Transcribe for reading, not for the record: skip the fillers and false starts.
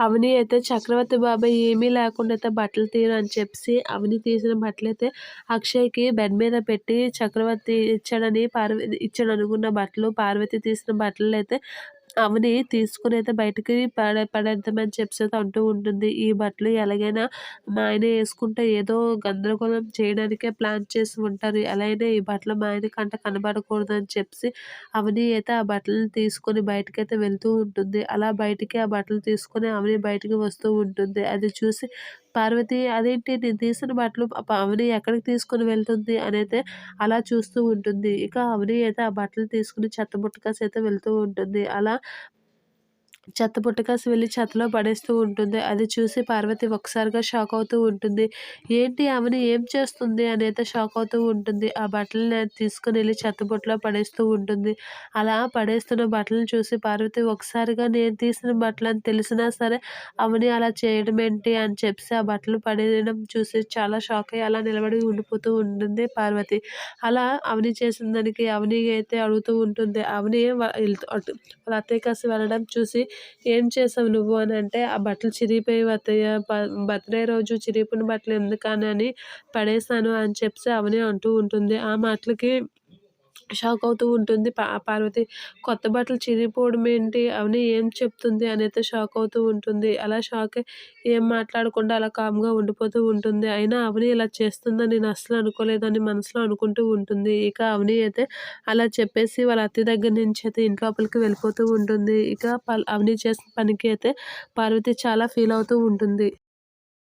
అవని అయితే చక్రవర్తి బాబాయ్ ఏమీ లేకుండా అయితే బట్టలు తీయను అని చెప్పేసి అవని తీసిన బట్టలైతే అక్షయ్‌కి బెడ్ మీద పెట్టి చక్రవర్తి ఇచ్చాడు అనుకున్న బట్టలు పార్వతి తీసిన బట్టలైతే అవని తీసుకొనైతే బయటికి పడేద్దామని చెప్పేసైతే అంటూ ఉంటుంది. ఈ బట్టలు ఎలాగైనా మా ఆయన యేసుకుంటే ఏదో గందరగోళం చేయడానికే ప్లాన్ చేసి ఉంటారు. ఎలా అయినా ఈ బట్టలు మా ఆయన కంట కనబడకూడదని చెప్పేసి అవని అయితే ఆ బట్టలను తీసుకొని బయటకైతే వెళ్తూ ఉంటుంది. అలా బయటికి ఆ బట్టలు తీసుకొని అవని బయటికి వస్తూ ఉంటుంది. అది చూసి పార్వతి అదేంటి నేను తీసిన బట్టలు అవని ఎక్కడికి తీసుకొని వెళ్తుంది అనైతే అలా చూస్తూ ఉంటుంది. ఇక అవని అయితే ఆ బట్టలు తీసుకొని చెత్తబుట్టకేసి అయితే వెళ్తూ ఉంటుంది. అలా చెత్త పుట్టకేసి వెళ్ళి చెత్తలో పడేస్తూ ఉంటుంది. అది చూసి పార్వతి ఒక్కసారిగా షాక్ అవుతూ ఉంటుంది. ఏంటి అవని ఏం చేస్తుంది అనైతే షాక్ అవుతూ ఉంటుంది. ఆ బట్టలని తీసుకొని వెళ్ళి చెత్తబుట్టలో పడేస్తూ ఉంటుంది. అలా పడేస్తున్న బట్టలను చూసి పార్వతి ఒకసారిగా నేను తీసిన బట్టలని తెలిసినా సరే అవని అలా చేయడం ఏంటి అని చెప్పేసి ఆ బట్టలు పడేయడం చూసి చాలా షాక్ అయ్యి అలా నిలబడి ఉండిపోతూ ఉంటుంది పార్వతి. అలా అవని చేసిన దానికి అవని అయితే అడుగుతూ ఉంటుంది. అవని వాళ్ళ అత్తయ్య కాసి వెళ్ళడం చూసి ఏం చేసావు నువ్వు అని అంటే, ఆ బట్టలు చిరిగిపోయాయి అత్తయ్య బర్త్‌డే రోజు చిరిగిపోయిన బట్టలు ఎందుకనని పడేశాను అని చెప్పేసి అవని అంటూ ఉంటుంది. ఆ మాటలకి షాక్ అవుతూ ఉంటుంది పార్వతి. కొత్త బట్టలు చిరిగిపోవడం ఏంటి? అవని ఏం చెప్తుంది అనైతే షాక్ అవుతూ ఉంటుంది. అలా షాక్ అయ్యి ఏం మాట్లాడకుండా అలా కామ్‌గా ఉండిపోతూ ఉంటుంది. అయినా అవని ఇలా చేస్తుందని నేను అస్సలు అనుకోలేదని మనసులో అనుకుంటూ ఉంటుంది. ఇక అవని అయితే అలా చెప్పేసి వాళ్ళ అత్తయ్య దగ్గర నుంచి అయితే ఇంటి లోపలికి వెళ్ళిపోతూ ఉంటుంది. ఇక అవని చేసిన పనికి అయితే పార్వతి చాలా ఫీల్ అవుతూ ఉంటుంది.